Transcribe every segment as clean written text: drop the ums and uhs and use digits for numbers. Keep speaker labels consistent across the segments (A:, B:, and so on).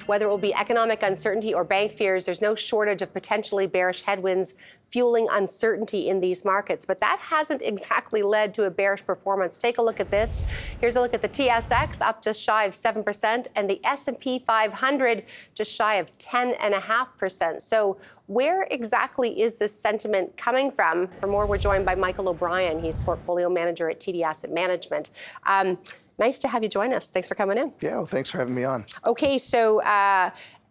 A: Whether it will be economic uncertainty or bank fears, there's no shortage of potentially bearish headwinds fueling uncertainty in these markets. But that hasn't exactly led to a bearish performance. Take a look at this. Here's a look at the TSX, up just shy of 7%, and the S&P 500 just shy of 10.5%. So where exactly is this sentiment coming from? For more, we're joined by Michael O'Brien. He's portfolio manager at TD Asset Management. Nice to have you join us. Thanks for coming in.
B: Yeah, well, thanks for having me on.
A: Okay, so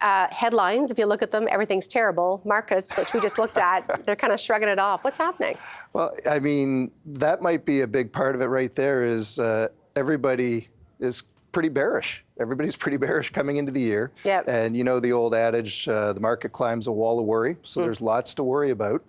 A: headlines, if you look at them, everything's terrible. Markets, which we just looked at, they're kind of shrugging it off. What's happening?
B: Well, I mean, that might be a big part of it right there is everybody is pretty bearish. Everybody's pretty bearish coming into the year.
A: Yep.
B: And you know the old adage, the market climbs a wall of worry. So there's lots to worry about.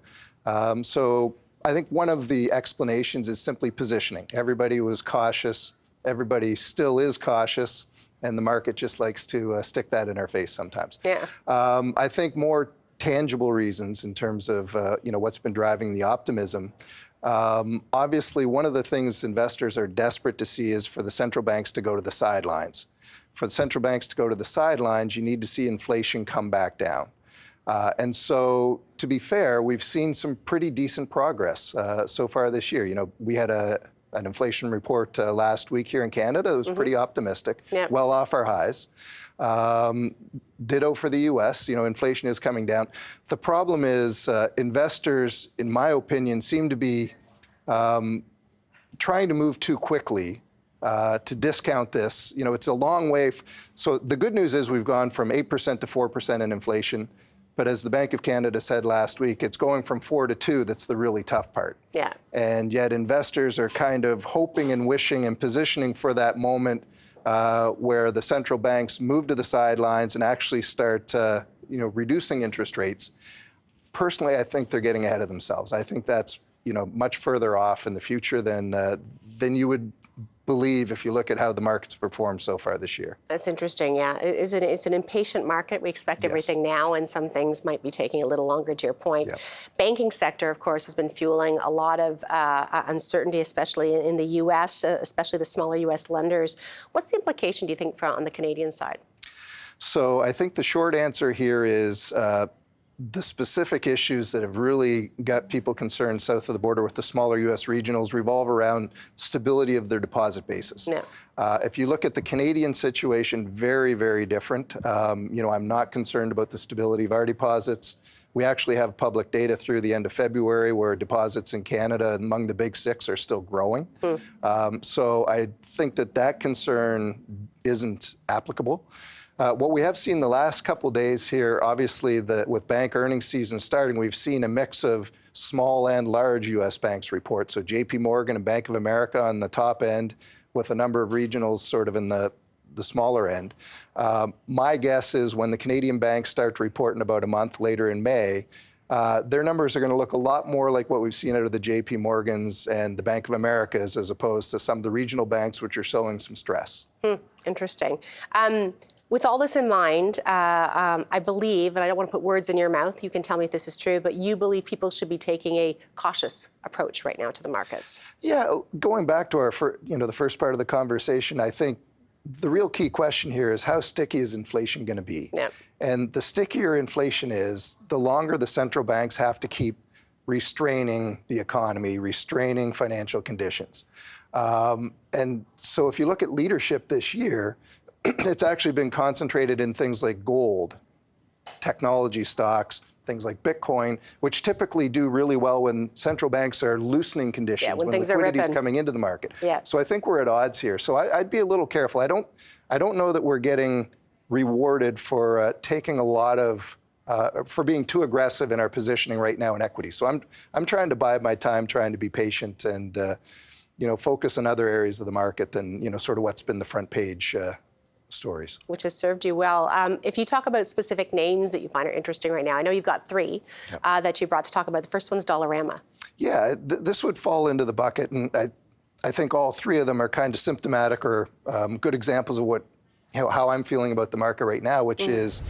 B: So I think one of the explanations is simply positioning. Everybody was cautious. Everybody still is cautious, and the market just likes to stick that in our face sometimes.
A: Yeah.
B: I think more tangible reasons in terms of what's been driving the optimism. Obviously, one of the things investors are desperate to see is for the central banks to go to the sidelines. For the central banks to go to the sidelines, you need to see inflation come back down. And so, to be fair, we've seen some pretty decent progress so far this year. You know, we had an inflation report last week here in Canada. It was pretty optimistic, well off our highs. Ditto for the US, inflation is coming down. The problem is investors, in my opinion, seem to be trying to move too quickly to discount this. It's a long way. So the good news is we've gone from 8% to 4% in inflation. But as the Bank of Canada said last week, it's going from 4 to 2 that's the really tough part. Yeah. And yet investors are kind of hoping and wishing and positioning for that moment where the central banks move to the sidelines and actually start reducing interest rates. Personally, I think they're getting ahead of themselves. I think that's much further off in the future than you would believe if you look at how the market's performed so far this year.
A: That's interesting, yeah. It's an impatient market. We expect everything now, and some things might be taking a little longer, to your point. Yep. Banking sector, of course, has been fueling a lot of uncertainty, especially in the U.S., especially the smaller U.S. lenders. What's the implication, do you think, on the Canadian side?
B: So I think the short answer here is the specific issues that have really got people concerned south of the border with the smaller U.S. regionals revolve around stability of their deposit bases. Yeah. If you look at the Canadian situation, very, very different. I'm not concerned about the stability of our deposits. We actually have public data through the end of February where deposits in Canada among the big six are still growing. So I think that concern isn't applicable. What we have seen the last couple days here, obviously, with bank earnings season starting, we've seen a mix of small and large U.S. banks report. So J.P. Morgan and Bank of America on the top end, with a number of regionals sort of in the smaller end. My guess is when the Canadian banks start to report in about a month later in May, their numbers are going to look a lot more like what we've seen out of the J.P. Morgans and the Bank of Americas, as opposed to some of the regional banks, which are showing some stress.
A: Interesting. With all this in mind, I believe, and I don't want to put words in your mouth, you can tell me if this is true, but you believe people should be taking a cautious approach right now to the markets. Yeah,
B: going back to the first part of the conversation, I think the real key question here is how sticky is inflation going to be? Yeah. And the stickier inflation is, the longer the central banks have to keep restraining the economy, restraining financial conditions. And so if you look at leadership this year, it's actually been concentrated in things like gold, technology stocks, things like Bitcoin, which typically do really well when central banks are loosening conditions, when liquidity is coming into the market. Yeah. So I think we're at odds here. So I'd be a little careful. I don't know that we're getting rewarded for taking a lot of for being too aggressive in our positioning right now in equity. So I'm trying to bide my time, trying to be patient, and focus on other areas of the market than sort of what's been the front page stories.
A: Which has served you well. If you talk about specific names that you find are interesting right now, I know you've got three that you brought to talk about. The first one's Dollarama.
B: Yeah, this would fall into the bucket, and I think all three of them are kind of symptomatic or good examples of what how I'm feeling about the market right now, which is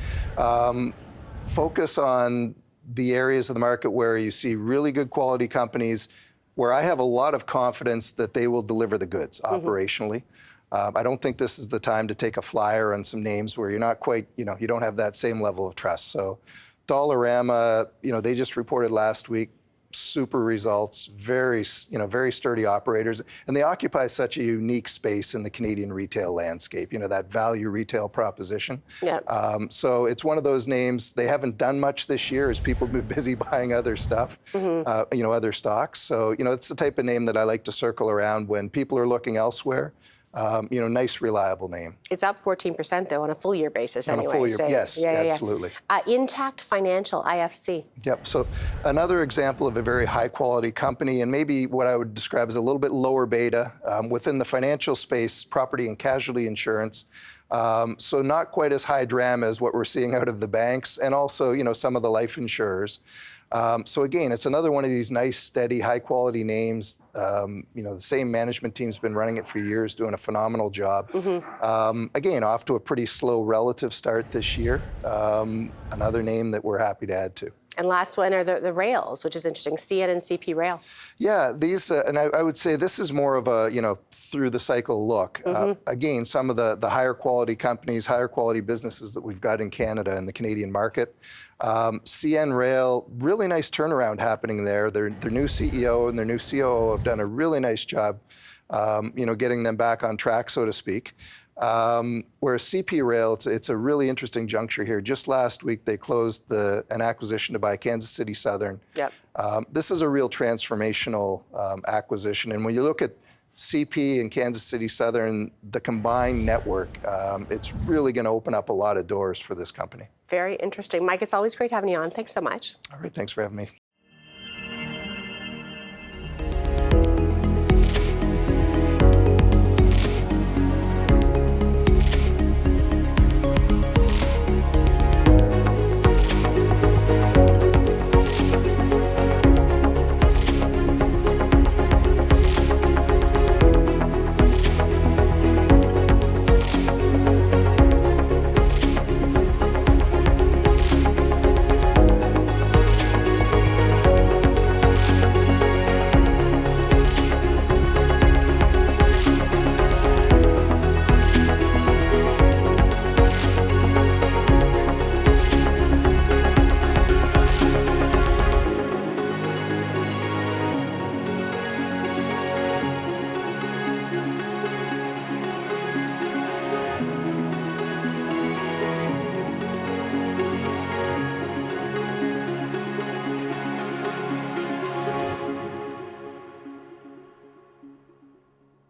B: focus on the areas of the market where you see really good quality companies, where I have a lot of confidence that they will deliver the goods operationally. I don't think this is the time to take a flyer on some names where you're not quite, you don't have that same level of trust. So Dollarama, they just reported last week, super results, very sturdy operators, and they occupy such a unique space in the Canadian retail landscape, that value retail proposition.
A: Yeah.
B: So it's one of those names. They haven't done much this year as people have been busy buying other stuff, other stocks. So, it's the type of name that I like to circle around when people are looking elsewhere. Nice, reliable name.
A: It's up 14%, though, on a full-year basis anyway.
B: On a full year,
A: so,
B: yes, absolutely.
A: Intact Financial, IFC.
B: Yep, so another example of a very high-quality company, and maybe what I would describe as a little bit lower beta within the financial space, property and casualty insurance. So not quite as high drama as what we're seeing out of the banks, and also, some of the life insurers. So again, it's another one of these nice, steady, high-quality names. The same management team's been running it for years, doing a phenomenal job. Again, off to a pretty slow relative start this year. Another name that we're happy to add to.
A: And last one are the rails, which is interesting, CN and CP Rail.
B: Yeah, these, and I would say this is more of a, through the cycle look. Again, some of the higher quality companies, higher quality businesses that we've got in Canada and the Canadian market. CN Rail, really nice turnaround happening there. Their new CEO and their new COO have done a really nice job, getting them back on track, so to speak. Whereas CP Rail, it's a really interesting juncture here. Just last week, they closed an acquisition to buy Kansas City Southern.
A: Yep.
B: This is a real transformational acquisition. And when you look at CP and Kansas City Southern, the combined network, it's really going to open up a lot of doors for this company.
A: Very interesting. Mike, it's always great having you on. Thanks so much.
B: All right, thanks for having me.